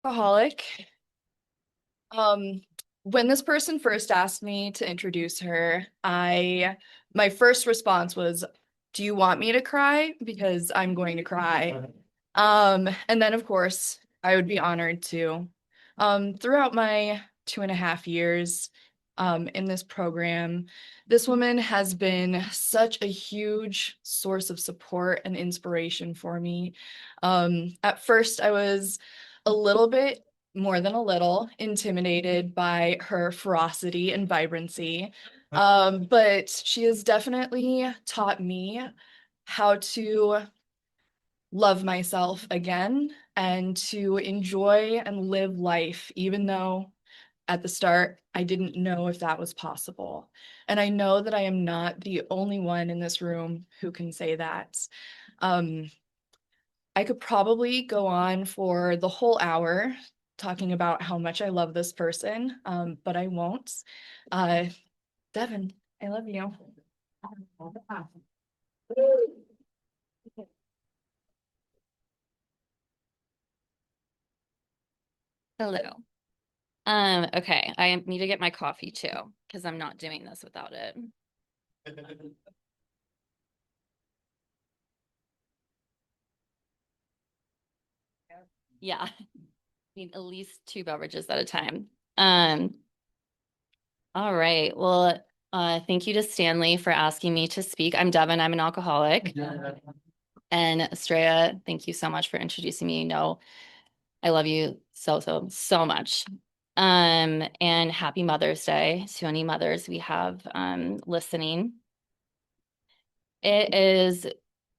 Alcoholic. Um, when this person first asked me to introduce her, my first response was, "Do you want me to cry? Because I'm going to cry." And then of course I would be honored to. Throughout my 2.5 years in this program, this woman has been such a huge source of support and inspiration for me. At first, I was a little bit more than a little intimidated by her ferocity and vibrancy. But she has definitely taught me how to love myself again and to enjoy and live life, even though at the start I didn't know if that was possible. And I know that I am not the only one in this room who can say that. Um, I could probably go on for the whole hour talking about how much I love this person, but I won't. Uh, Devin, I love you. Hello. Okay, I need to get my coffee too, because I'm not doing this without it. Yeah, need at least two beverages at a time. Um, all right. Well, thank you to Stanley for asking me to speak. I'm Devin, I'm an alcoholic. And Estrella, thank you so much for introducing me. You know, I love you so much. And happy Mother's Day to any mothers we have listening. It is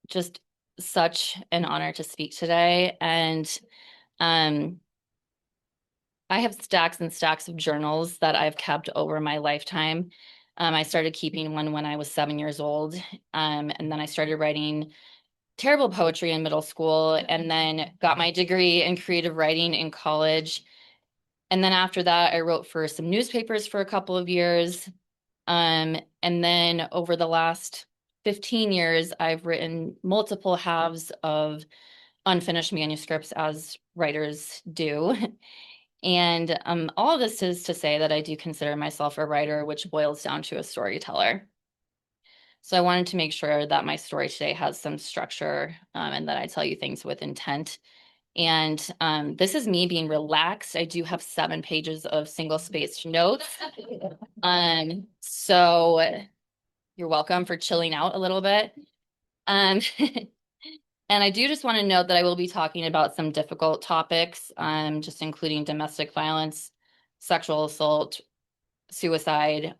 just such an honor to speak today. And um, I have stacks and stacks of journals that I've kept over my lifetime. I started keeping one when I was 7 years old. And then I started writing terrible poetry in middle school and then got my degree in creative writing in college. And then after that, I wrote for some newspapers for a couple of years. And then over the last 15 years, I've written multiple halves of unfinished manuscripts as writers do. And all of this is to say that I do consider myself a writer, which boils down to a storyteller. So I wanted to make sure that my story today has some structure and that I tell you things with intent. And this is me being relaxed. I do have 7 pages of single spaced notes. So you're welcome for chilling out a little bit. Um, and I do just want to note that I will be talking about some difficult topics, just including domestic violence, sexual assault, suicide.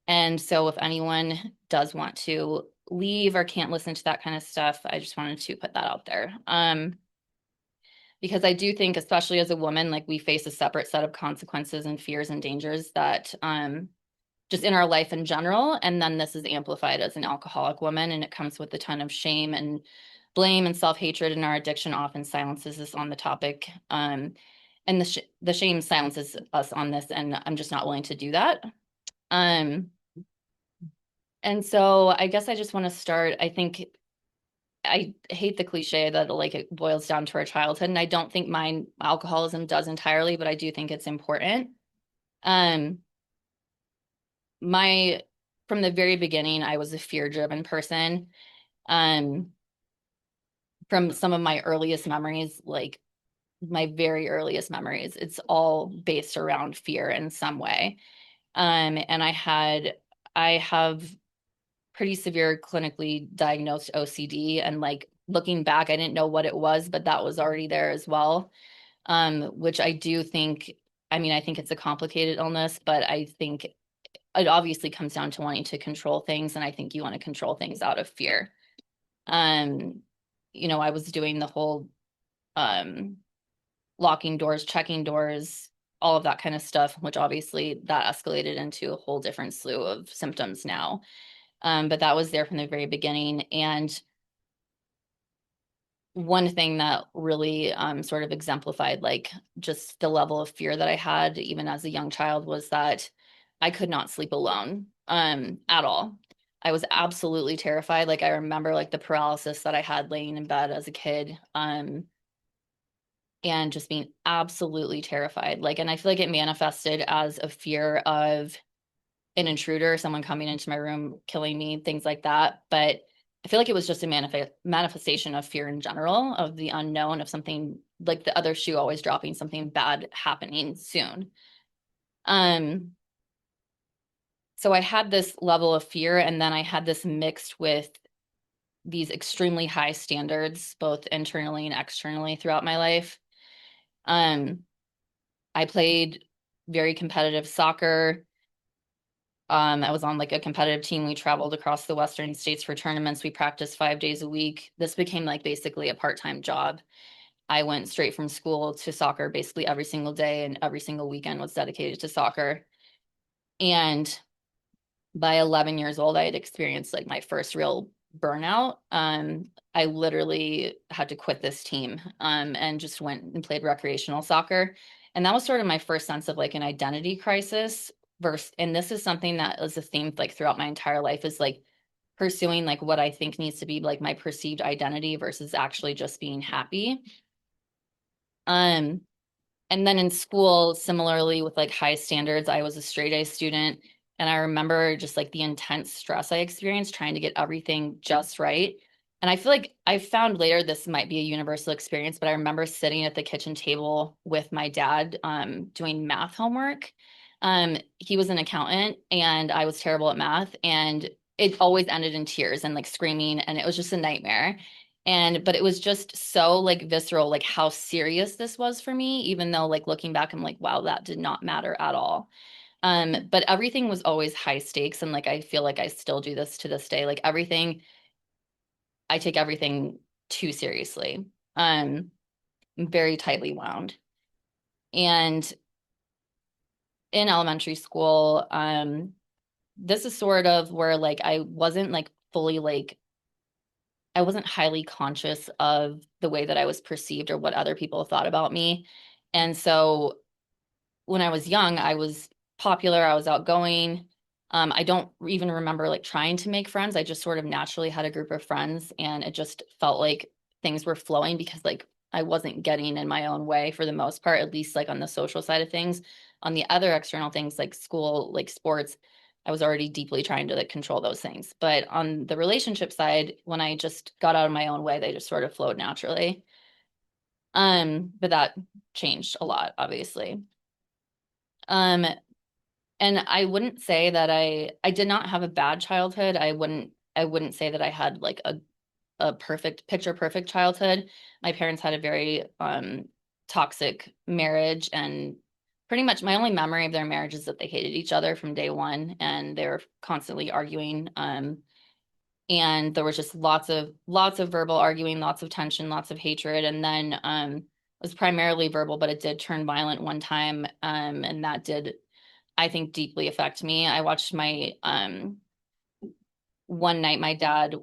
And so if anyone does want to leave or can't listen to that kind of stuff, I just wanted to put that out there. Because I do think, especially as a woman, like we face a separate set of consequences and fears and dangers that just in our life in general. And then this is amplified as an alcoholic woman, and it comes with a ton of shame and blame and self-hatred, and our addiction often silences us on the topic. And the shame silences us on this, and I'm just not willing to do that. Um, and so I guess I just want to start. I think I hate the cliche that like it boils down to our childhood, and I don't think mine alcoholism does entirely, but I do think it's important. Um, my from the very beginning, I was a fear-driven person. Um, from some of my earliest memories, like my very earliest memories, it's all based around fear in some way. And I have pretty severe clinically diagnosed OCD, and like looking back, I didn't know what it was, but that was already there as well. Which I do think, I mean, I think it's a complicated illness, but I think it obviously comes down to wanting to control things, and I think you want to control things out of fear. Um, you know, I was doing the whole um locking doors, checking doors, all of that kind of stuff, which obviously that escalated into a whole different slew of symptoms now. But that was there from the very beginning. And one thing that really sort of exemplified like just the level of fear that I had even as a young child was that I could not sleep alone at all. I was absolutely terrified. Like I remember like the paralysis that I had laying in bed as a kid. and just being absolutely terrified. Like, and I feel like it manifested as a fear of an intruder, someone coming into my room, killing me, things like that. But I feel like it was just a manifestation of fear in general, of the unknown, of something like the other shoe always dropping, something bad happening soon. Um, so I had this level of fear, and then I had this mixed with these extremely high standards, both internally and externally throughout my life. Um, I played very competitive soccer. I was on like a competitive team. We traveled across the Western states for tournaments. We practiced 5 days a week. This became like basically a part-time job. I went straight from school to soccer basically every single day, and every single weekend was dedicated to soccer. And by 11 years old, I had experienced like my first real burnout. I literally had to quit this team, and just went and played recreational soccer. And that was sort of my first sense of like an identity crisis versus, and this is something that is a theme like throughout my entire life, is like pursuing like what I think needs to be like my perceived identity versus actually just being happy. Um, and then in school, similarly with like high standards, I was a straight A student. And I remember just like the intense stress I experienced trying to get everything just right. And I feel like I found later this might be a universal experience, but I remember sitting at the kitchen table with my dad doing math homework. He was an accountant and I was terrible at math, and it always ended in tears and like screaming, and it was just a nightmare. But it was just so like visceral, like how serious this was for me, even though like looking back, I'm like, wow, that did not matter at all. But everything was always high stakes. And like, I feel like I still do this to this day. Like everything, I take everything too seriously. Very tightly wound. And in elementary school, this is sort of where like I wasn't like fully like I wasn't highly conscious of the way that I was perceived or what other people thought about me. And so when I was young, I was popular, I was outgoing. I don't even remember like trying to make friends. I just sort of naturally had a group of friends, and it just felt like things were flowing because like I wasn't getting in my own way for the most part, at least like on the social side of things. On the other external things like school, like sports, I was already deeply trying to like control those things. But on the relationship side, when I just got out of my own way, they just sort of flowed naturally. But that changed a lot, obviously. Um, and I wouldn't say that I did not have a bad childhood. I wouldn't say that I had like a perfect picture perfect childhood. My parents had a very toxic marriage, and pretty much my only memory of their marriage is that they hated each other from day one, and they were constantly arguing. And there was just lots of verbal arguing, lots of tension, lots of hatred. And then it was primarily verbal, but it did turn violent one time. And that did, I think, deeply affect me. I watched my one night my dad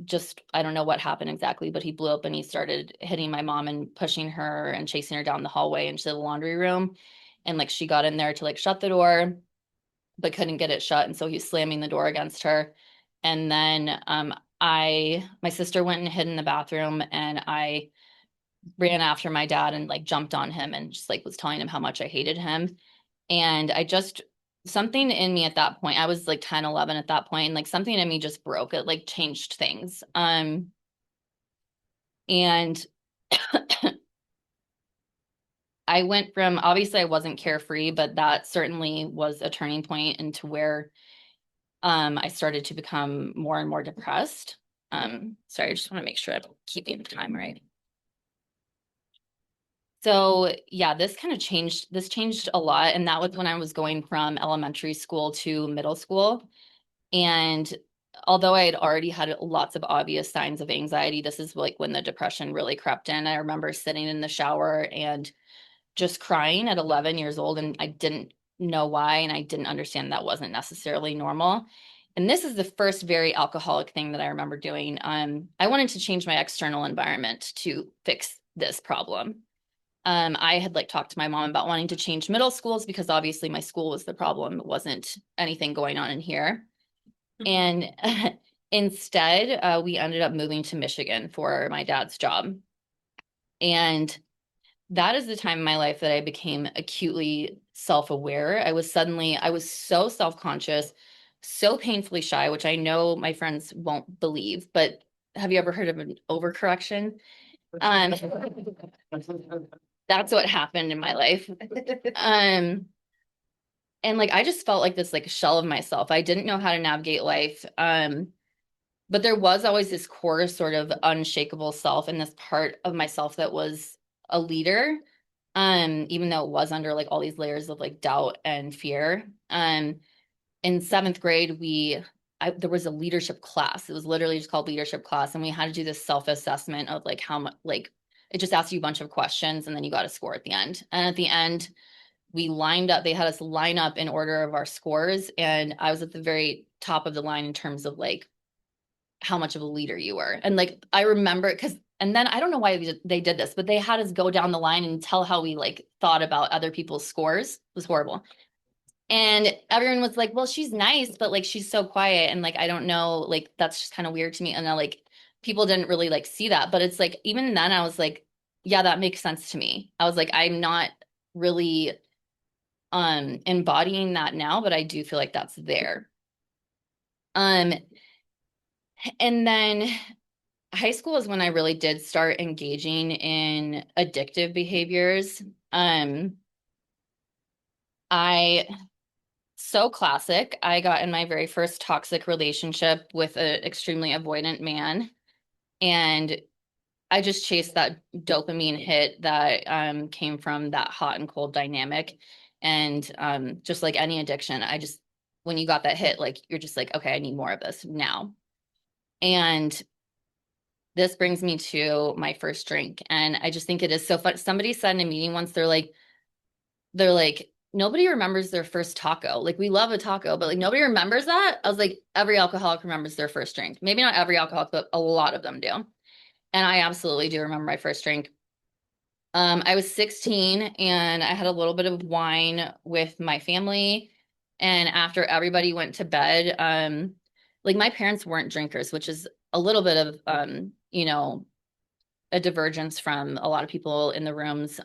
just, I don't know what happened exactly, but he blew up and he started hitting my mom and pushing her and chasing her down the hallway into the laundry room. And like she got in there to like shut the door, but couldn't get it shut. And so he's slamming the door against her. And then my sister went and hid in the bathroom, and I ran after my dad and like jumped on him and just like was telling him how much I hated him. And I just, something in me at that point, I was like 10, 11 at that point, and like something in me just broke. It like changed things. And I went from, obviously I wasn't carefree, but that certainly was a turning point into where I started to become more and more depressed. Sorry, I just want to make sure I'm keeping the time right. So yeah, this changed a lot. And that was when I was going from elementary school to middle school. And although I had already had lots of obvious signs of anxiety, this is like when the depression really crept in. I remember sitting in the shower and just crying at 11 years old, and I didn't know why, and I didn't understand that wasn't necessarily normal. And this is the first very alcoholic thing that I remember doing. I wanted to change my external environment to fix this problem. I had like talked to my mom about wanting to change middle schools because obviously my school was the problem. It wasn't anything going on in here. And instead, we ended up moving to Michigan for my dad's job. And that is the time in my life that I became acutely self-aware. I was so self-conscious, so painfully shy, which I know my friends won't believe, but have you ever heard of an overcorrection? Um, that's what happened in my life. Um, and like I just felt like this like shell of myself. I didn't know how to navigate life. But there was always this core sort of unshakable self and this part of myself that was a leader. Even though it was under like all these layers of like doubt and fear. In seventh grade, there was a leadership class. It was literally just called leadership class, and we had to do this self-assessment of like how much like it just asked you a bunch of questions and then you got a score at the end. And at the end, we lined up, they had us line up in order of our scores, and I was at the very top of the line in terms of like how much of a leader you were. And like I remember because and then I don't know why they did this, but they had us go down the line and tell how we like thought about other people's scores. It was horrible. And everyone was like, well, she's nice, but like she's so quiet. And like, I don't know, like that's just kind of weird to me. And I like people didn't really like see that. But it's like, even then I was like, yeah, that makes sense to me. I was like, I'm not really embodying that now, but I do feel like that's there. Um, and then high school is when I really did start engaging in addictive behaviors. Um, I so classic. I got in my very first toxic relationship with an extremely avoidant man, and I just chased that dopamine hit that came from that hot and cold dynamic. And just like any addiction, I just when you got that hit, like you're just like, okay, I need more of this now. And this brings me to my first drink. And I just think it is so fun. Somebody said in a meeting once, they're like, nobody remembers their first taco. Like we love a taco, but like nobody remembers that. I was like, every alcoholic remembers their first drink. Maybe not every alcoholic, but a lot of them do. And I absolutely do remember my first drink. I was 16 and I had a little bit of wine with my family. And after everybody went to bed, like my parents weren't drinkers, which is a little bit of a divergence from a lot of people in the rooms.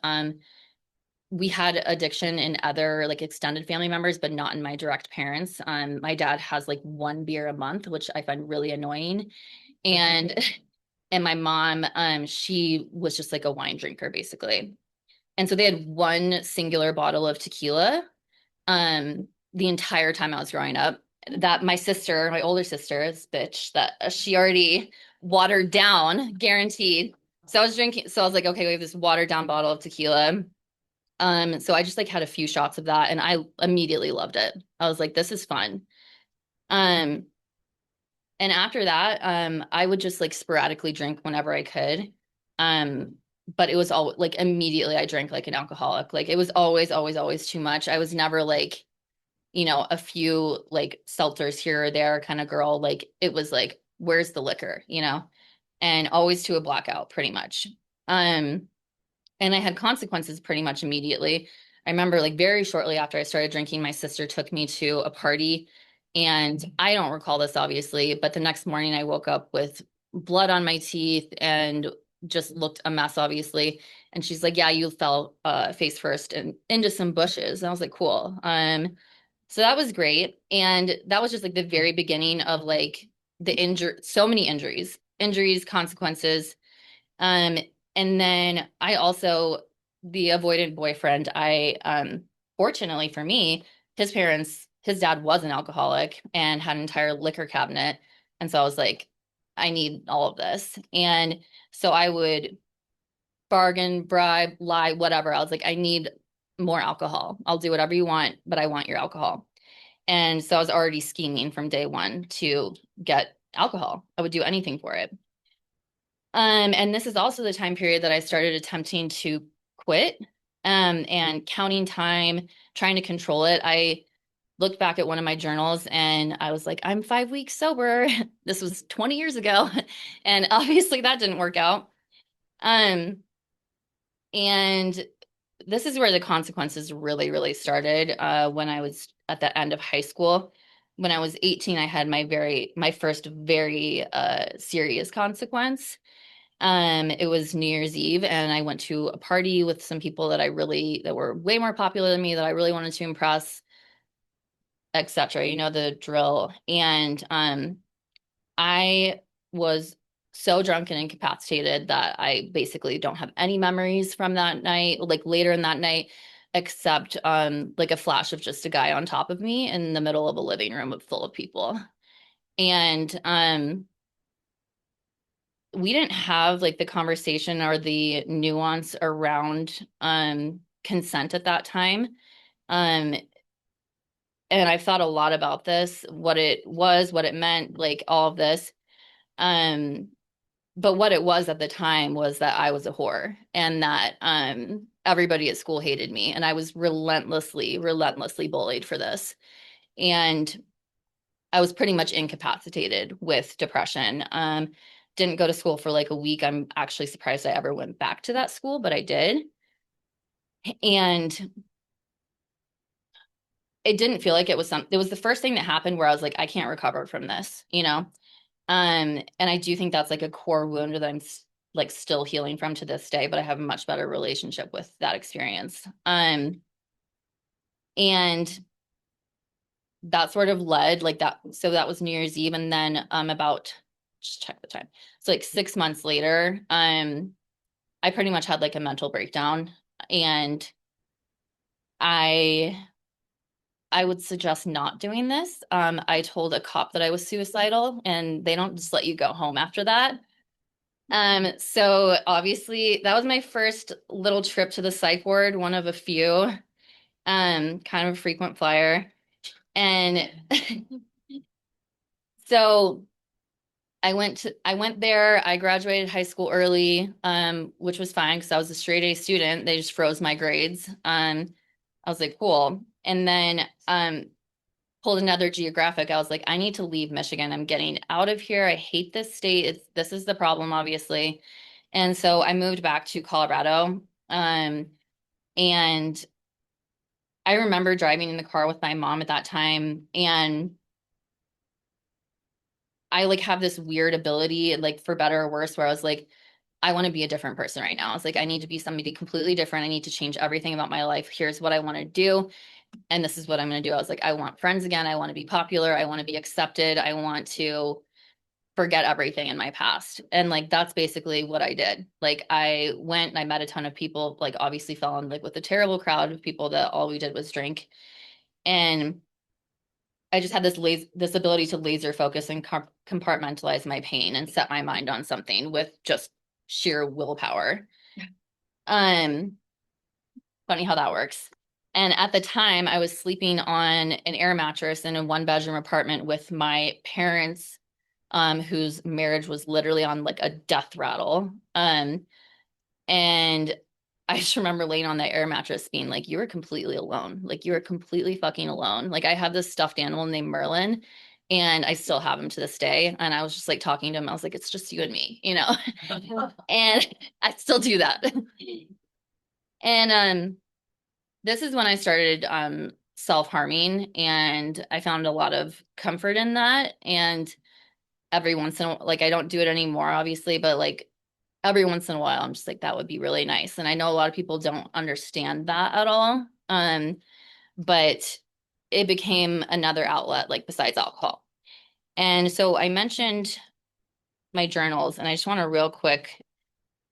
We had addiction in other like extended family members, but not in my direct parents. My dad has like one beer a month, which I find really annoying. And and my mom, she was just like a wine drinker basically. And so they had one singular bottle of tequila the entire time I was growing up. That my sister, my older sister, this bitch, that she already watered down, guaranteed. So I was drinking, so I was like, okay, we have this watered down bottle of tequila. So I just like had a few shots of that and I immediately loved it. I was like, this is fun. Um, and after that, I would just like sporadically drink whenever I could. Um, but it was all like immediately I drank like an alcoholic. Like it was always, always, always too much. I was never like, a few like seltzers here or there kind of girl. Like it was like, where's the liquor? And always to a blackout pretty much. Um, and I had consequences pretty much immediately. I remember like very shortly after I started drinking, my sister took me to a party. And I don't recall this obviously, but the next morning I woke up with blood on my teeth and just looked a mess, obviously. And she's like, yeah, you fell face first and into some bushes. And I was like, cool. So that was great. And that was just like the very beginning of like the injury, so many injuries, consequences. Um, and then I also, the avoidant boyfriend, fortunately for me, his dad was an alcoholic and had an entire liquor cabinet. And so I was like, I need all of this. And so I would bargain, bribe, lie, whatever. I was like, I need more alcohol. I'll do whatever you want, but I want your alcohol. And so I was already scheming from day one to get alcohol. I would do anything for it. And this is also the time period that I started attempting to quit, and counting time, trying to control it. I looked back at one of my journals and I was like, I'm 5 weeks sober. This was 20 years ago. And obviously that didn't work out. Um, and this is where the consequences really, really started, when I was at the end of high school. When I was 18, I had my first very serious consequence. It was New Year's Eve, and I went to a party with some people that were way more popular than me that I really wanted to impress, etc. You know the drill. And I was so drunk and incapacitated that I basically don't have any memories from that night, like later in that night, except like a flash of just a guy on top of me in the middle of a living room full of people. And we didn't have like the conversation or the nuance around consent at that time. Um and I've thought a lot about this, what it was, what it meant, like all of this. Um but what it was at the time was that I was a whore and that everybody at school hated me and I was relentlessly bullied for this. And I was pretty much incapacitated with depression. Didn't go to school for like a week. I'm actually surprised I ever went back to that school, but I did. And it didn't feel like it was the first thing that happened where I was like, I can't recover from this, you know? And I do think that's like a core wound that I'm like still healing from to this day, but I have a much better relationship with that experience. And that sort of led like that. So that was New Year's Eve. And then about just check the time. So like 6 months later, I pretty much had like a mental breakdown. And I I would suggest not doing this. I told a cop that I was suicidal, and they don't just let you go home after that. So obviously that was my first little trip to the psych ward, one of a few, kind of a frequent flyer. And so I went there. I graduated high school early, which was fine because I was a straight A student. They just froze my grades. I was like, cool. And then pulled another geographic. I was like, I need to leave Michigan. I'm getting out of here. I hate this state. This is the problem, obviously. And so I moved back to Colorado. And I remember driving in the car with my mom at that time, and I like have this weird ability, like for better or worse, where I was like, I want to be a different person right now. I was like, I need to be somebody completely different. I need to change everything about my life. Here's what I want to do. And this is what I'm going to do. I was like, I want friends again. I want to be popular. I want to be accepted. I want to forget everything in my past. And like, that's basically what I did. Like, I went and I met a ton of people, like, obviously fell in like with a terrible crowd of people that all we did was drink. And I just had this ability to laser focus and compartmentalize my pain and set my mind on something with just sheer willpower. Um, Funny how that works. And at the time, I was sleeping on an air mattress in a one-bedroom apartment with my parents, whose marriage was literally on like a death rattle. And I just remember laying on that air mattress being like, you were completely alone. Like, you were completely fucking alone. Like, I have this stuffed animal named Merlin, and I still have him to this day. And I was just like talking to him. I was like, it's just you and me, you know? And I still do that. And this is when I started self-harming, and I found a lot of comfort in that. And every once in a while, like, I don't do it anymore, obviously, but like every once in a while, I'm just like, that would be really nice. And I know a lot of people don't understand that at all. But it became another outlet, like besides alcohol. And so I mentioned my journals, and I just want to real quick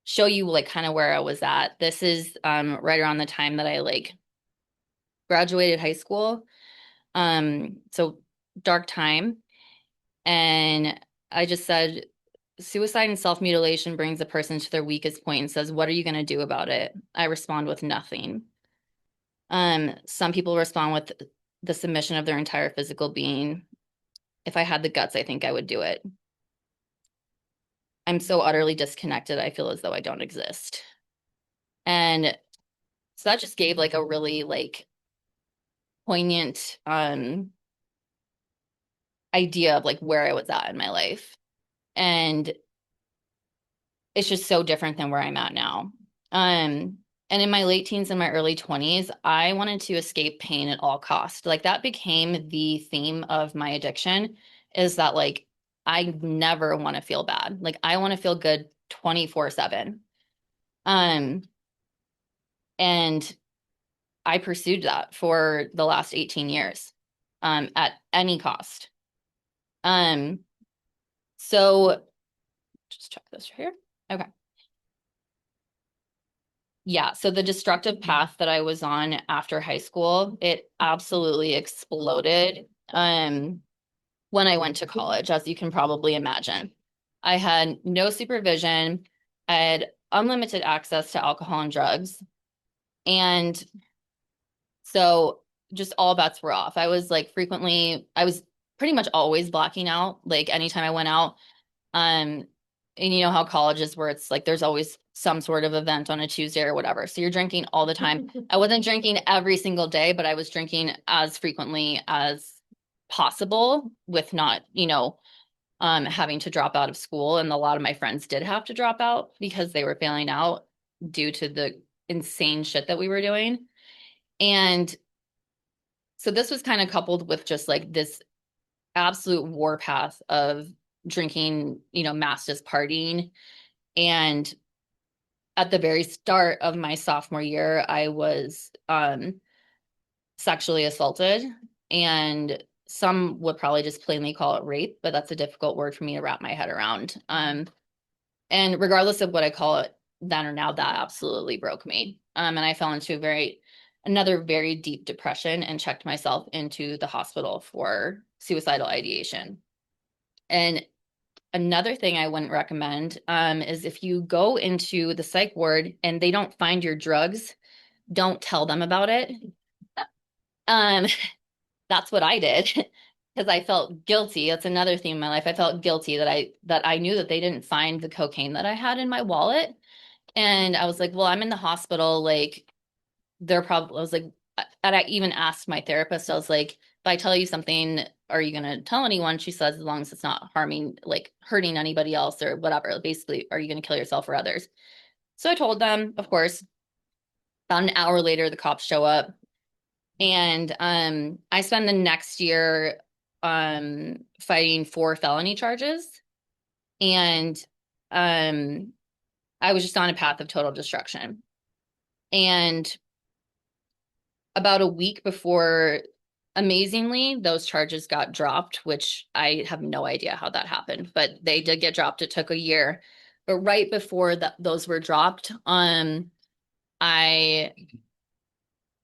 show you like kind of where I was at. This is right around the time that I like graduated high school. So dark time. And I just said, suicide and self-mutilation brings a person to their weakest point and says, what are you going to do about it? I respond with nothing. Some people respond with the submission of their entire physical being. If I had the guts, I think I would do it. I'm so utterly disconnected, I feel as though I don't exist. And so that just gave like a really like poignant idea of like where I was at in my life. And it's just so different than where I'm at now. And in my late teens and my early 20s, I wanted to escape pain at all costs. Like, that became the theme of my addiction, is that like I never want to feel bad. Like, I want to feel good 24/7. And I pursued that for the last 18 years, at any cost. So just check this here. Okay. Yeah, so the destructive path that I was on after high school, it absolutely exploded when I went to college, as you can probably imagine. I had no supervision, I had unlimited access to alcohol and drugs. And so just all bets were off. I was pretty much always blacking out, like anytime I went out. And you know how colleges where it's like there's always some sort of event on a Tuesday or whatever. So you're drinking all the time. I wasn't drinking every single day, but I was drinking as frequently as possible with not, having to drop out of school. And a lot of my friends did have to drop out because they were failing out due to the insane shit that we were doing. And so this was kind of coupled with just like this absolute warpath of drinking, mass just partying. And at the very start of my sophomore year, I was sexually assaulted, and some would probably just plainly call it rape, but that's a difficult word for me to wrap my head around. And regardless of what I call it then or now, that absolutely broke me. And I fell into another very deep depression and checked myself into the hospital for suicidal ideation. And another thing I wouldn't recommend is if you go into the psych ward and they don't find your drugs, don't tell them about it. That's what I did because I felt guilty. That's another theme in my life. I felt guilty that I knew that they didn't find the cocaine that I had in my wallet. And I was like, well, I'm in the hospital. Like, I was like, and I even asked my therapist, I was like, if I tell you something, are you going to tell anyone? She says, as long as it's not hurting anybody else or whatever, basically, are you going to kill yourself or others? So I told them, of course. About an hour later, the cops show up. And I spent the next year fighting 4 felony charges. And I was just on a path of total destruction. And about a week before, amazingly, those charges got dropped, which I have no idea how that happened, but they did get dropped. It took a year. But right before those were dropped, I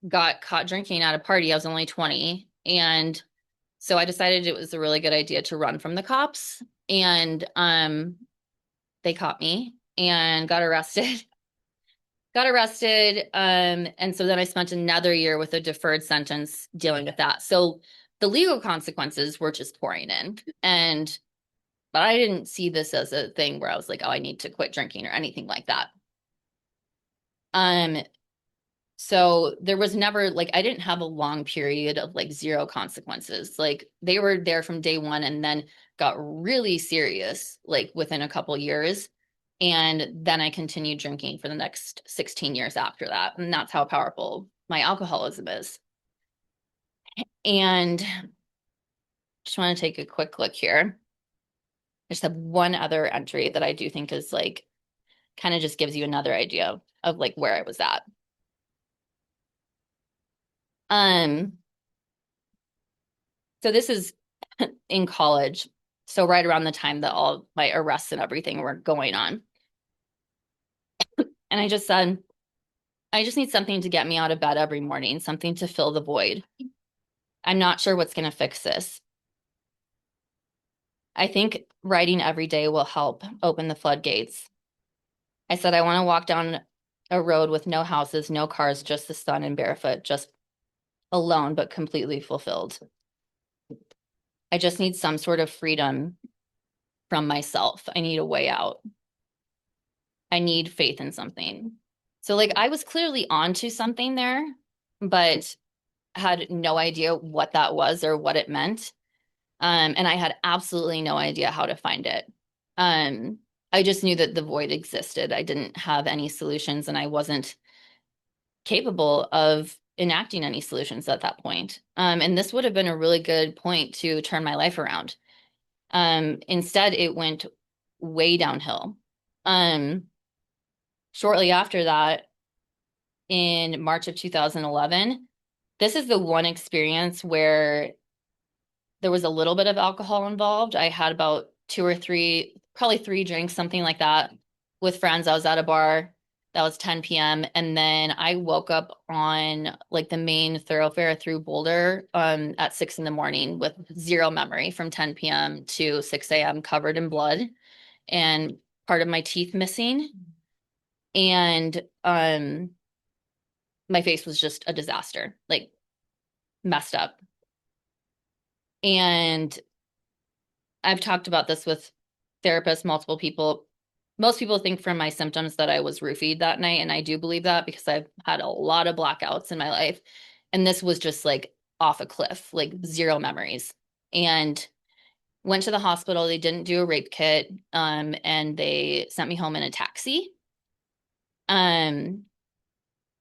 got caught drinking at a party. I was only 20. And so I decided it was a really good idea to run from the cops. And they caught me and got arrested. And so then I spent another year with a deferred sentence dealing with that. So the legal consequences were just pouring in. But I didn't see this as a thing where I was like, oh, I need to quit drinking or anything like that. So there was never I didn't have a long period of zero consequences. Like they were there from day one and then got really serious within a couple years. And then I continued drinking for the next 16 years after that. And that's how powerful my alcoholism is. And just want to take a quick look here. I just have one other entry that I do think is kind of just gives you another idea of where I was at. So this is in college. So right around the time that all my arrests and everything were going on. And I just said, I just need something to get me out of bed every morning, something to fill the void. I'm not sure what's going to fix this. I think writing every day will help open the floodgates. I said, I want to walk down a road with no houses, no cars, just the sun and barefoot, just alone, but completely fulfilled. I just need some sort of freedom from myself. I need a way out. I need faith in something. So I was clearly onto something there, but had no idea what that was or what it meant. And I had absolutely no idea how to find it. I just knew that the void existed. I didn't have any solutions and I wasn't capable of enacting any solutions at that point. And this would have been a really good point to turn my life around. Instead, it went way downhill. Um, Shortly after that, in March of 2011, this is the one experience where there was a little bit of alcohol involved. I had about two or three, probably three drinks, something like that, with friends. I was at a bar. That was 10 p.m. And then I woke up on like the main thoroughfare through Boulder at 6 in the morning with zero memory from 10 p.m. to 6 a.m. covered in blood and part of my teeth missing. And my face was just a disaster, like messed up. And I've talked about this with therapists, multiple people. Most people think from my symptoms that I was roofied that night, and I do believe that because I've had a lot of blackouts in my life. And this was just like off a cliff, like zero memories. And went to the hospital. They didn't do a rape kit, and they sent me home in a taxi. Um,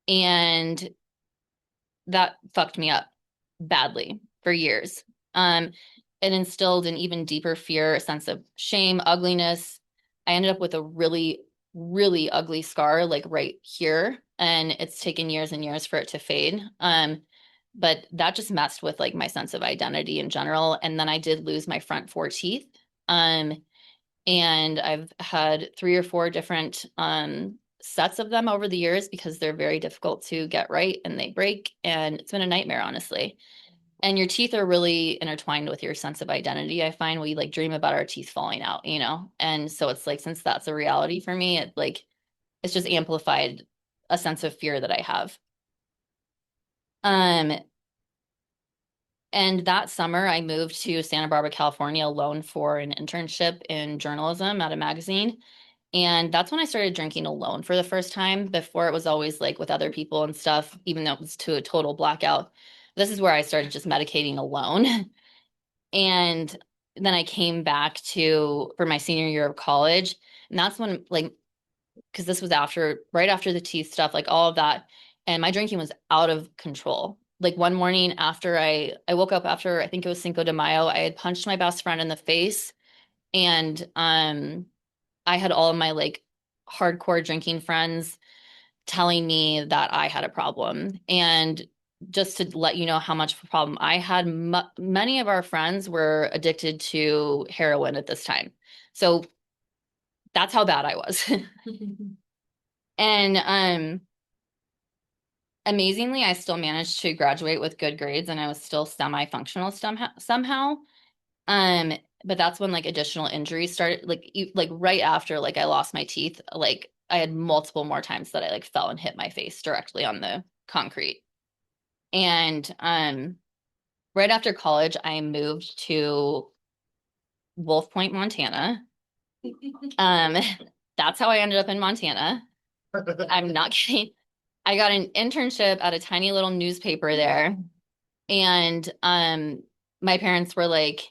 and that fucked me up badly for years. It instilled an even deeper fear, a sense of shame, ugliness. I ended up with a really, really ugly scar, like right here, and it's taken years and years for it to fade. But that just messed with like my sense of identity in general. And then I did lose my front four teeth. Um, and I've had three or four different sets of them over the years because they're very difficult to get right and they break. And it's been a nightmare, honestly. And your teeth are really intertwined with your sense of identity. I find we like dream about our teeth falling out, you know? And so it's like, since that's a reality for me, it like, it's just amplified a sense of fear that I have. Um, and that summer I moved to Santa Barbara, California alone for an internship in journalism at a magazine. And that's when I started drinking alone for the first time. Before it was always like with other people and stuff, even though it was to a total blackout. This is where I started just medicating alone. And then I came back to for my senior year of college. And that's when like, because this was after, right after the teeth stuff, like all of that. And my drinking was out of control. Like one morning after I woke up after, I think it was Cinco de Mayo, I had punched my best friend in the face. And I had all of my like hardcore drinking friends telling me that I had a problem. And just to let you know how much of a problem I had, many of our friends were addicted to heroin at this time. So that's how bad I was. And amazingly, I still managed to graduate with good grades and I was still semi-functional somehow. Um, but that's when like additional injuries started, like right after like I lost my teeth, like I had multiple more times that I like fell and hit my face directly on the concrete. And right after college, I moved to Wolf Point, Montana. Um, that's how I ended up in Montana. I'm not kidding. I got an internship at a tiny little newspaper there. And my parents were like,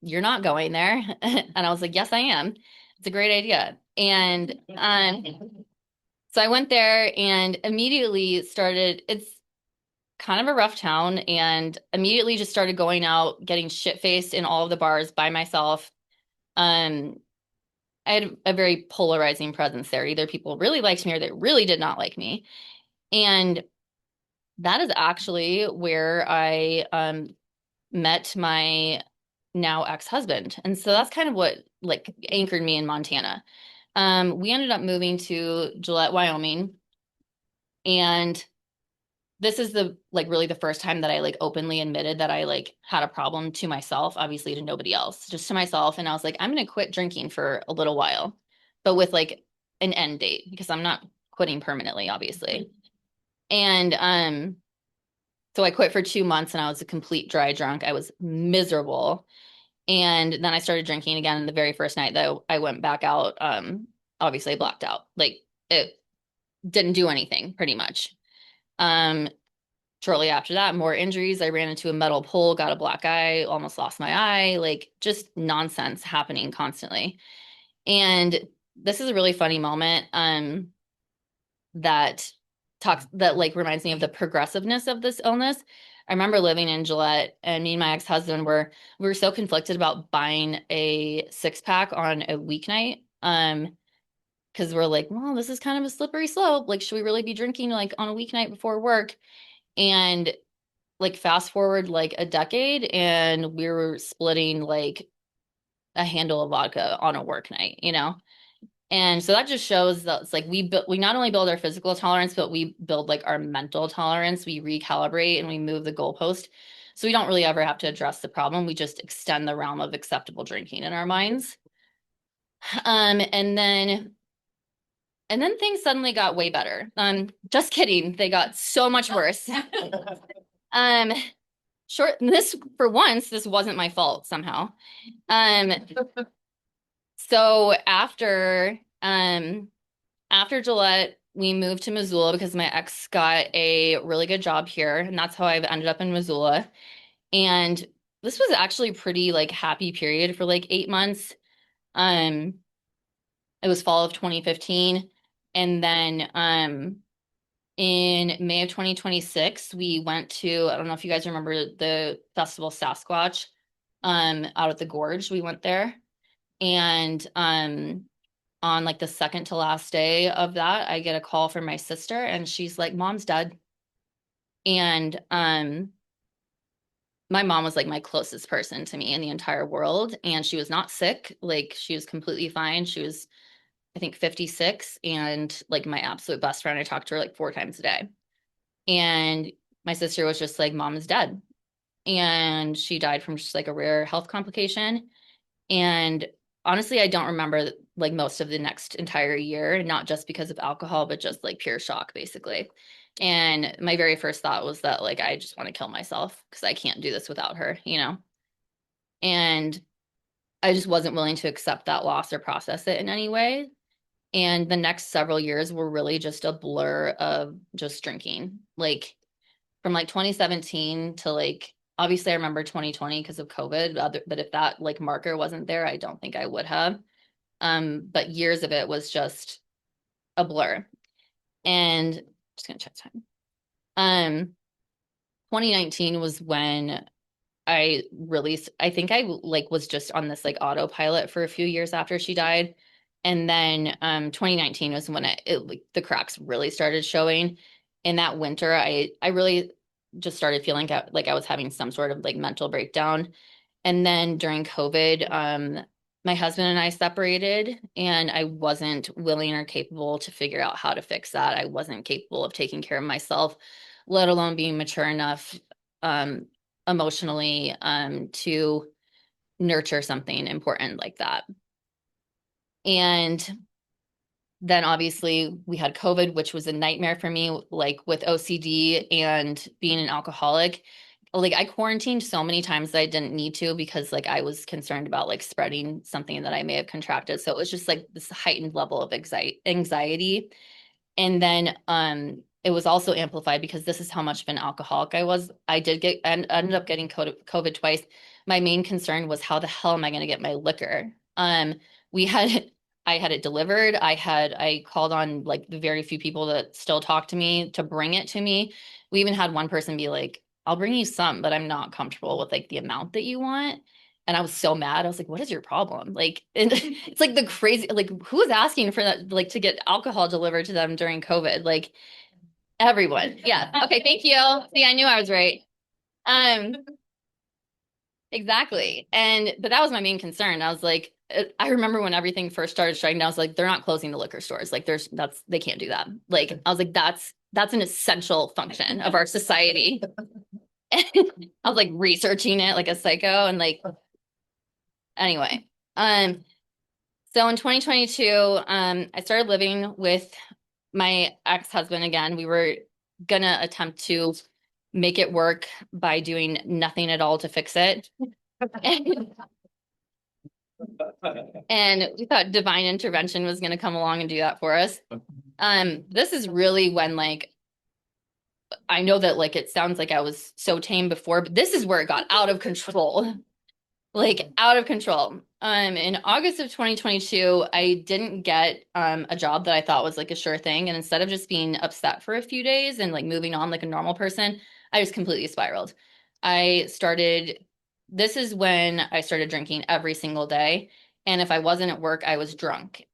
"You're not going there." And I was like, "Yes, I am. It's a great idea." And so I went there and immediately started, it's kind of a rough town, and immediately just started going out, getting shit-faced in all of the bars by myself. Um, I had a very polarizing presence there. Either people really liked me or they really did not like me. And that is actually where I met my now ex-husband. And so that's kind of what like anchored me in Montana. We ended up moving to Gillette, Wyoming, and this is the like really the first time that I like openly admitted that I like had a problem to myself, obviously to nobody else, just to myself. And I was like, I'm gonna quit drinking for a little while, but with like an end date because I'm not quitting permanently, obviously. And so I quit for 2 months and I was a complete dry drunk. I was miserable. And then I started drinking again. And the very first night that I went back out, obviously I blacked out. Like it didn't do anything pretty much. Um, Shortly after that, more injuries. I ran into a metal pole, got a black eye, almost lost my eye, like just nonsense happening constantly. And this is a really funny moment that talks that like reminds me of the progressiveness of this illness. I remember living in Gillette and me and my ex-husband we were so conflicted about buying a six pack on a weeknight. because we're like, well, this is kind of a slippery slope. Like, should we really be drinking like on a weeknight before work? And like fast forward like a decade and we were splitting like a handle of vodka on a work night, you know? And so that just shows that it's like we not only build our physical tolerance, but we build like our mental tolerance. We recalibrate and we move the goalpost. So we don't really ever have to address the problem. We just extend the realm of acceptable drinking in our minds. Um, and then and then things suddenly got way better. Just kidding. They got so much worse. Um, this for once, this wasn't my fault somehow. Um, so after Gillette, we moved to Missoula because my ex got a really good job here, and that's how I've ended up in Missoula. And this was actually a pretty like happy period for like 8 months. Um, it was fall of 2015. And then in May of 2026, we went to, I don't know if you guys remember the festival Sasquatch out at the Gorge. We went there. And on like the second to last day of that, I get a call from my sister and she's like, Mom's dead. And my mom was like my closest person to me in the entire world. And she was not sick. Like she was completely fine. She was, I think, 56 and like my absolute best friend. I talked to her like 4 times a day. And my sister was just like, Mom is dead. And she died from just like a rare health complication. And honestly, I don't remember like most of the next entire year, not just because of alcohol, but just like pure shock, basically. And my very first thought was that like I just want to kill myself because I can't do this without her, you know? And I just wasn't willing to accept that loss or process it in any way. And the next several years were really just a blur of just drinking. Like from like 2017 to like obviously I remember 2020 because of COVID, but if that like marker wasn't there, I don't think I would have. But years of it was just a blur. And just gonna check time. 2019 was when I released, I think I like was just on this like autopilot for a few years after she died. And then 2019 was when like, the cracks really started showing. In that winter, I really just started feeling like I was having some sort of like mental breakdown. And then during COVID, my husband and I separated, and I wasn't willing or capable to figure out how to fix that. I wasn't capable of taking care of myself, let alone being mature enough um, emotionally to nurture something important like that. And then obviously we had COVID, which was a nightmare for me, like with OCD and being an alcoholic. Like I quarantined so many times that I didn't need to because like I was concerned about like spreading something that I may have contracted. So it was just like this heightened level of anxiety. And then it was also amplified because this is how much of an alcoholic I was. I did get and ended up getting COVID twice. My main concern was how the hell am I going to get my liquor? We had I had it delivered. I called on like the very few people that still talk to me to bring it to me. We even had one person be like, I'll bring you some, but I'm not comfortable with like the amount that you want. And I was so mad. I was like, what is your problem? Like, and it's like the crazy, like, who's asking for that, like, to get alcohol delivered to them during COVID? Like, everyone. Yeah. Okay. Thank you. See, I knew I was right. Um, exactly. But that was my main concern. I was like, I remember when everything first started shutting down, I was like, they're not closing the liquor stores. Like, they can't do that. Like, I was like, that's an essential function of our society. I was like researching it like a psycho and like, anyway. So in 2022, I started living with my ex-husband again. We were gonna attempt to make it work by doing nothing at all to fix it. And we thought divine intervention was gonna come along and do that for us. This is really when like I know that like it sounds like I was so tame before, but this is where it got out of control. Like out of control. In August of 2022, I didn't get a job that I thought was like a sure thing. And instead of just being upset for a few days and like moving on like a normal person, I just completely spiraled. I started, this is when I started drinking every single day. And if I wasn't at work, I was drunk.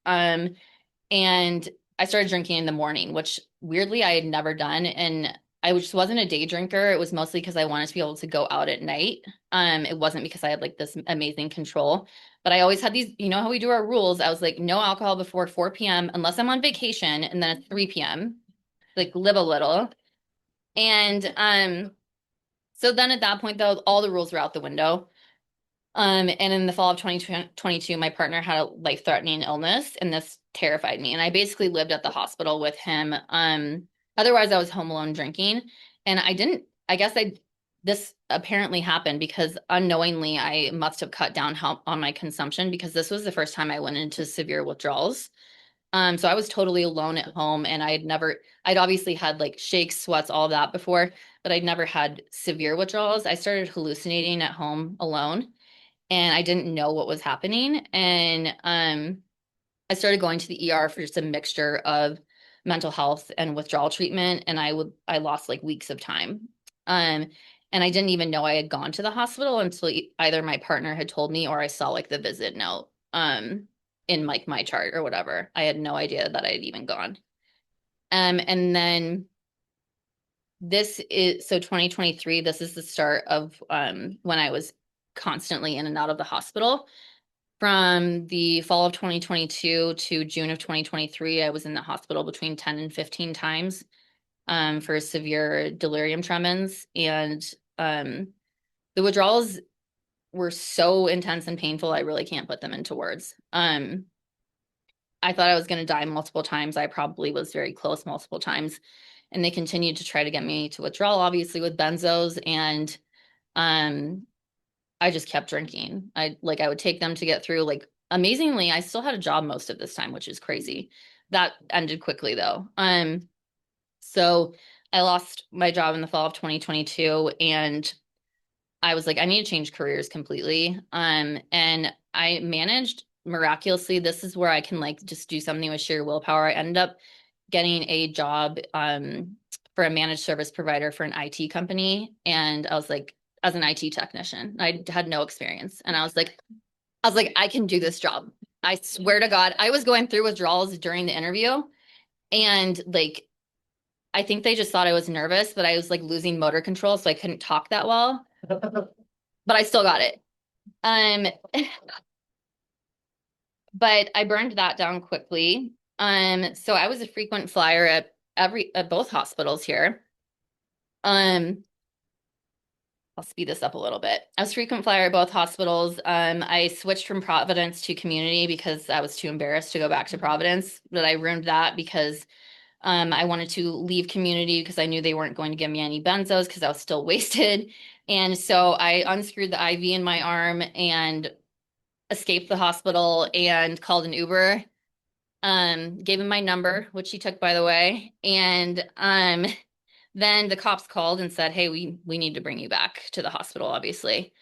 And I started drinking in the morning, which weirdly I had never done. And I just wasn't a day drinker. It was mostly because I wanted to be able to go out at night. It wasn't because I had like this amazing control. But I always had these, you know how we do our rules. I was like, no alcohol before 4 p.m. unless I'm on vacation, and then at 3 p.m. Like live a little. And so then at that point though, all the rules were out the window. And in the fall of 2022, my partner had a life-threatening illness, and this terrified me. And I basically lived at the hospital with him. Otherwise I was home alone drinking. And I guess this apparently happened because unknowingly I must have cut down on my consumption, because this was the first time I went into severe withdrawals. So I was totally alone at home, and I'd obviously had like shakes, sweats, all of that before, but I'd never had severe withdrawals. I started hallucinating at home alone, and I didn't know what was happening. And I started going to the ER for just a mixture of mental health and withdrawal treatment, and I lost like weeks of time. Um, and I didn't even know I had gone to the hospital until either my partner had told me or I saw like the visit note in like my chart or whatever. I had no idea that I had even gone. And then this is so 2023, this is the start of when I was constantly in and out of the hospital. From the fall of 2022 to June of 2023, I was in the hospital between 10 and 15 times for severe delirium tremens. And the withdrawals were so intense and painful, I really can't put them into words. I thought I was going to die multiple times. I probably was very close multiple times. And they continued to try to get me to withdrawal, obviously with benzos. And I just kept drinking. I would take them to get through. Like, amazingly, I still had a job most of this time, which is crazy. That ended quickly though. So I lost my job in the fall of 2022, and I was like, I need to change careers completely. And I managed miraculously. This is where I can like just do something with sheer willpower. I ended up getting a job for a managed service provider for an IT company. And I was like, as an IT technician, I had no experience. And I was like, I can do this job. I swear to God, I was going through withdrawals during the interview, and like I think they just thought I was nervous, but I was like losing motor control, so I couldn't talk that well. But I still got it. Um, but I burned that down quickly. So I was a frequent flyer at both hospitals here. Um, I'll speed this up a little bit. I was frequent flyer at both hospitals. I switched from Providence to Community because I was too embarrassed to go back to Providence, but I ruined that because I wanted to leave Community because I knew they weren't going to give me any benzos because I was still wasted. And so I unscrewed the IV in my arm and escaped the hospital and called an Uber. Gave him my number, which he took, by the way. And then the cops called and said, hey, we need to bring you back to the hospital, obviously.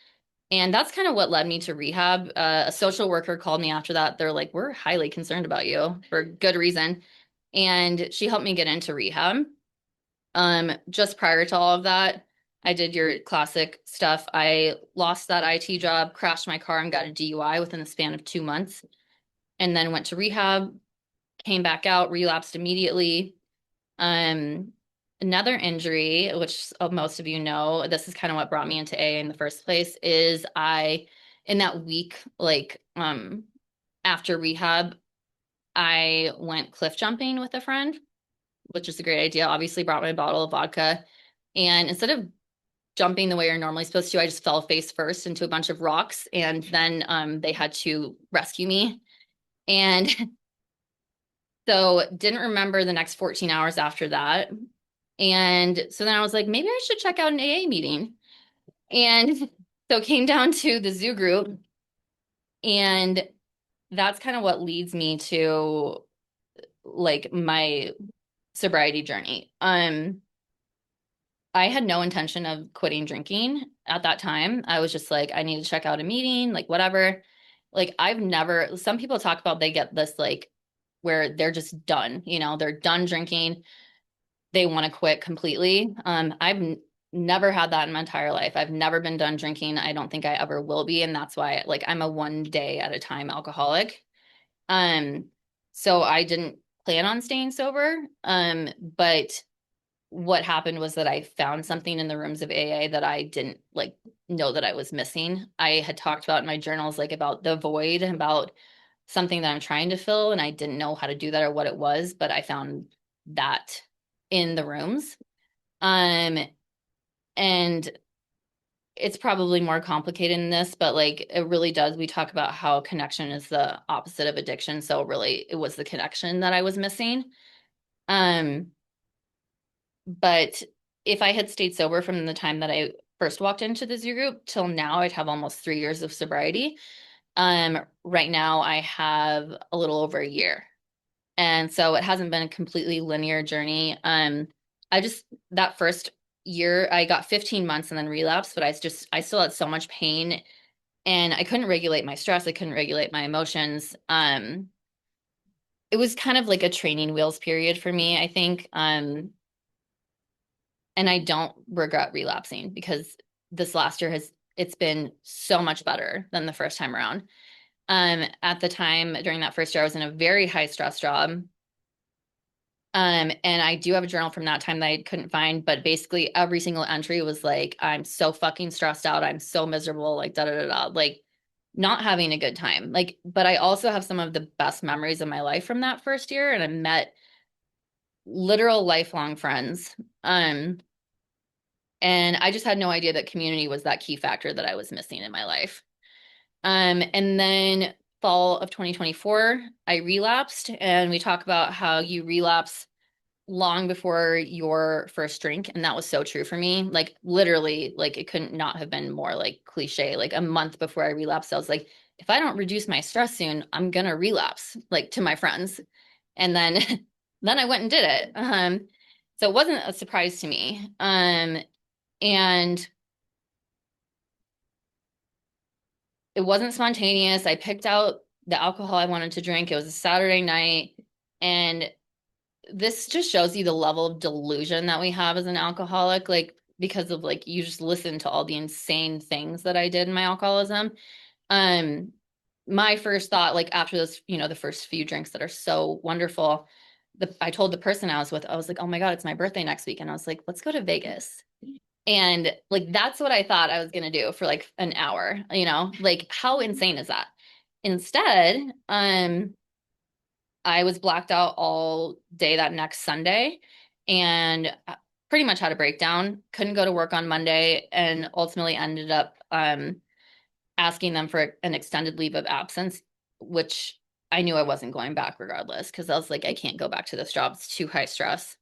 And that's kind of what led me to rehab. A social worker called me after that. They're like, we're highly concerned about you for good reason. And she helped me get into rehab. Just prior to all of that, I did your classic stuff. I lost that IT job, crashed my car, and got a DUI within the span of 2 months, and then went to rehab, came back out, relapsed immediately. Um, Another injury, which most of you know, this is kind of what brought me into AA in the first place, is in that week, like after rehab, I went cliff jumping with a friend, which is a great idea. Obviously, brought my bottle of vodka. And instead of jumping the way you're normally supposed to, I just fell face first into a bunch of rocks. And then they had to rescue me. And so didn't remember the next 14 hours after that. And so then I was like, maybe I should check out an AA meeting. And so came down to the zoo group. And that's kind of what leads me to like my sobriety journey. I had no intention of quitting drinking at that time. I was just like, I need to check out a meeting, like whatever. Like some people talk about they get this like where they're just done, they're done drinking. They want to quit completely. I've never had that in my entire life. I've never been done drinking. I don't think I ever will be. And that's why like I'm a one day at a time alcoholic. Um, So I didn't plan on staying sober. But what happened was that I found something in the rooms of AA that I didn't like know that I was missing. I had talked about in my journals like about the void, about something that I'm trying to fill, and I didn't know how to do that or what it was, but I found that in the rooms. Um, and it's probably more complicated than this, but like it really does. We talk about how connection is the opposite of addiction. So really it was the connection that I was missing. Um, but if I had stayed sober from the time that I first walked into the zoo group till now, I'd have almost 3 years of sobriety. Right now I have a little over a year. And so it hasn't been a completely linear journey. I just that first year I got 15 months and then relapsed, but I still had so much pain and I couldn't regulate my stress. I couldn't regulate my emotions. It was kind of like a training wheels period for me, I think. And I don't regret relapsing because this last year it's been so much better than the first time around. At the time during that first year, I was in a very high stress job. And I do have a journal from that time that I couldn't find, but basically every single entry was like, I'm so fucking stressed out. I'm so miserable, like da da da da, like not having a good time. Like, but I also have some of the best memories of my life from that first year, and I met literal lifelong friends. And I just had no idea that community was that key factor that I was missing in my life. And then fall of 2024, I relapsed, and we talk about how you relapse long before your first drink, and that was so true for me. Like literally, like it couldn't not have been more like cliche. Like a month before I relapsed, I was like, if I don't reduce my stress soon, I'm gonna relapse, like to my friends. And then then I went and did it. So it wasn't a surprise to me. And it wasn't spontaneous. I picked out the alcohol I wanted to drink. It was a Saturday night, and this just shows you the level of delusion that we have as an alcoholic, like because of like you just listen to all the insane things that I did in my alcoholism. Um, my first thought, like after those, the first few drinks that are so wonderful, I told the person I was with, I was like, oh my God, it's my birthday next week. And I was like, let's go to Vegas. And like that's what I thought I was gonna do for like an hour, like how insane is that? Instead, I was blacked out all day that next Sunday and pretty much had a breakdown. Couldn't go to work on Monday and ultimately ended up asking them for an extended leave of absence, which I knew I wasn't going back regardless because I was like, I can't go back to this job. It's too high stress.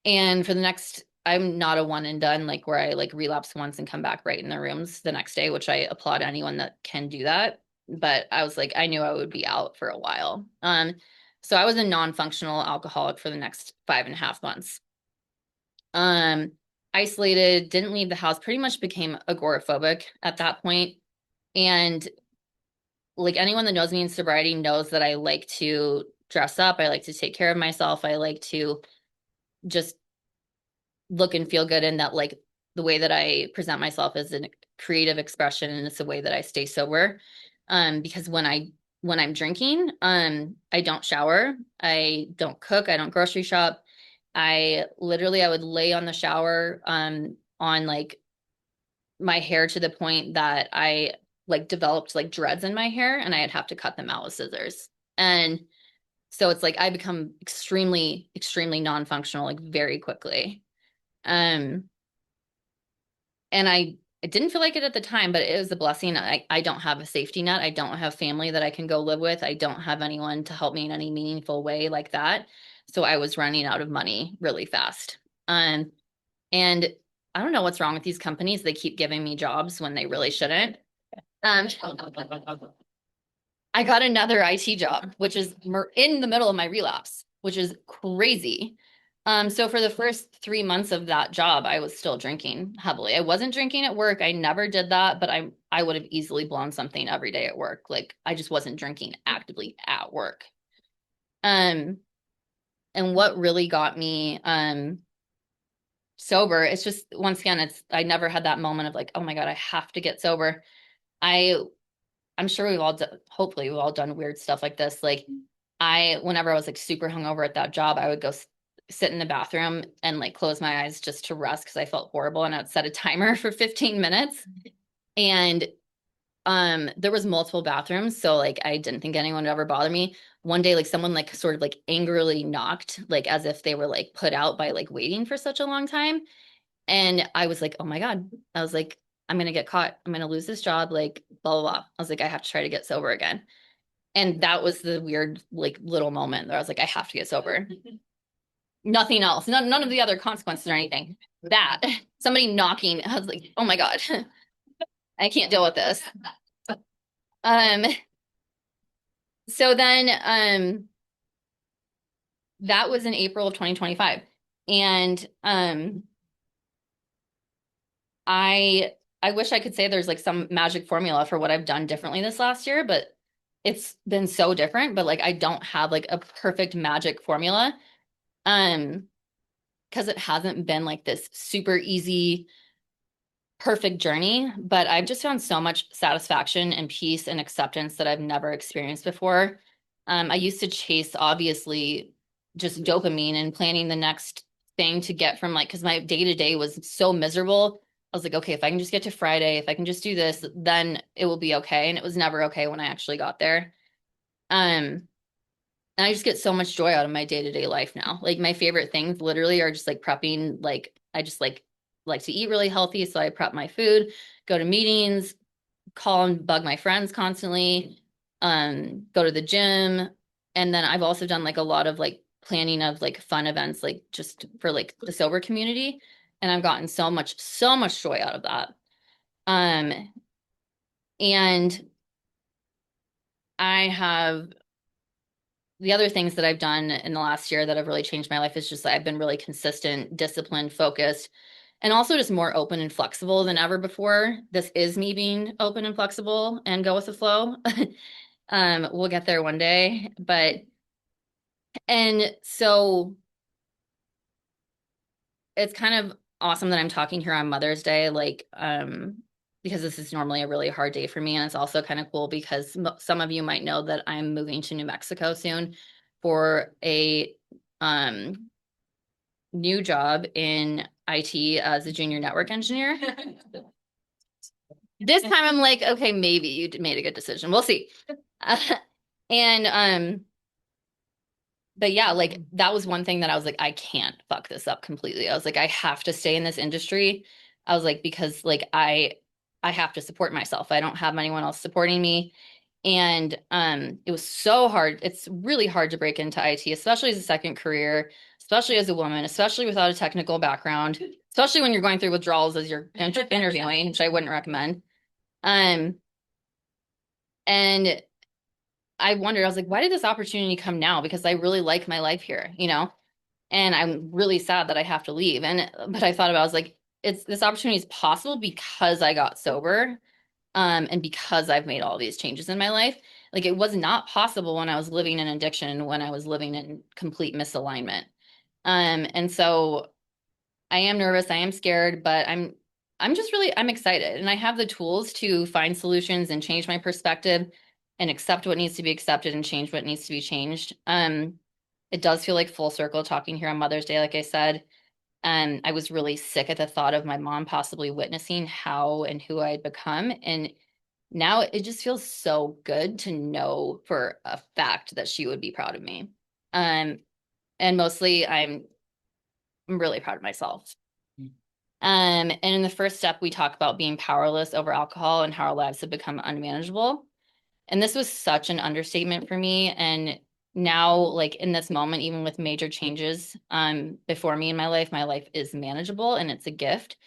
And for the next, I'm not a one and done, like where I like relapse once and come back right in the rooms the next day, which I applaud anyone that can do that. But I was like, I knew I would be out for a while. So I was a non-functional alcoholic for the next 5.5 months. Um, Isolated, didn't leave the house, pretty much became agoraphobic at that point. And like anyone that knows me in sobriety knows that I like to dress up. I like to take care of myself. I like to just look and feel good, and that like the way that I present myself is a creative expression, and it's the way that I stay sober. Because when I'm drinking, I don't shower, I don't cook, I don't grocery shop. I would lay on the shower on like my hair to the point that I like developed like dreads in my hair and I'd have to cut them out with scissors. And so it's like I become extremely, extremely non-functional like very quickly. Um, and I didn't feel like it at the time, but it was a blessing. I don't have a safety net. I don't have family that I can go live with. I don't have anyone to help me in any meaningful way like that. So I was running out of money really fast. Um, and I don't know what's wrong with these companies. They keep giving me jobs when they really shouldn't. Um, I got another IT job, which is in the middle of my relapse, which is crazy. So for the first 3 months of that job, I was still drinking heavily. I wasn't drinking at work. I never did that, but I would have easily blown something every day at work. Like I just wasn't drinking actively at work. Um, and what really got me sober, it's just once again, I never had that moment of like, oh my God, I have to get sober. I I'm sure we've all done, hopefully we've all done weird stuff like this. Like whenever I was like super hungover at that job, I would go sit in the bathroom and like close my eyes just to rest because I felt horrible, and I would set a timer for 15 minutes. And there was multiple bathrooms, so like I didn't think anyone would ever bother me. One day, like someone like sort of like angrily knocked, like as if they were like put out by like waiting for such a long time. And I was like, oh my God. I was like, I'm gonna get caught. I'm gonna lose this job, like blah blah blah. I was like, I have to try to get sober again. And that was the weird like little moment where I was like, I have to get sober. Nothing else. None of the other consequences or anything. That somebody knocking, I was like, oh my God, I can't deal with this. Um, so then that was in April of 2025. And I wish I could say there's like some magic formula for what I've done differently this last year, but it's been so different. But like I don't have like a perfect magic formula. Because it hasn't been like this super easy, perfect journey, but I've just found so much satisfaction and peace and acceptance that I've never experienced before. I used to chase obviously just dopamine and planning the next thing to get from like, because my day to day was so miserable. I was like, okay, if I can just get to Friday, if I can just do this, then it will be okay. And it was never okay when I actually got there. Um, and I just get so much joy out of my day-to-day life now. Like my favorite things literally are just like prepping. Like I just like to eat really healthy. So I prep my food, go to meetings, call and bug my friends constantly, go to the gym. And then I've also done like a lot of like planning of like fun events, like just for like the sober community. And I've gotten so much joy out of that. Um, and I have the other things that I've done in the last year that have really changed my life is just that I've been really consistent, disciplined, focused, and also just more open and flexible than ever before. This is me being open and flexible and go with the flow. We'll get there one day, but and so it's kind of awesome that I'm talking here on Mother's Day, like because this is normally a really hard day for me, and it's also kind of cool because some of you might know that I'm moving to New Mexico soon for a um new job in IT as a junior network engineer. This time I'm like, okay, maybe you made a good decision. We'll see. And but yeah, like that was one thing that I was like, I can't fuck this up completely. I was like, I have to stay in this industry. I was like, because like I have to support myself. I don't have anyone else supporting me. And it was so hard. It's really hard to break into IT, especially as a second career, especially as a woman, especially without a technical background, especially when you're going through withdrawals as you're interviewing, which I wouldn't recommend. Um, and I wondered, I was like, why did this opportunity come now? Because I really like my life here, you know? And I'm really sad that I have to leave. And but I thought about, I was like, it's this opportunity is possible because I got sober, and because I've made all these changes in my life. Like it was not possible when I was living in addiction, when I was living in complete misalignment. And so I am nervous, I am scared, but I'm just really I'm excited, and I have the tools to find solutions and change my perspective and accept what needs to be accepted and change what needs to be changed. It does feel like full circle talking here on Mother's Day, like I said. I was really sick at the thought of my mom possibly witnessing how and who I'd become. And now it just feels so good to know for a fact that she would be proud of me. Um, and mostly I'm really proud of myself. And in the first step, we talk about being powerless over alcohol and how our lives have become unmanageable. And this was such an understatement for me. And now, like in this moment, even with major changes before me in my life is manageable and it's a gift.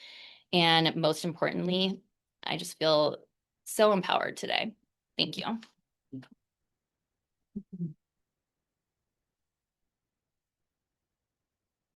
And most importantly, I just feel so empowered today. Thank you.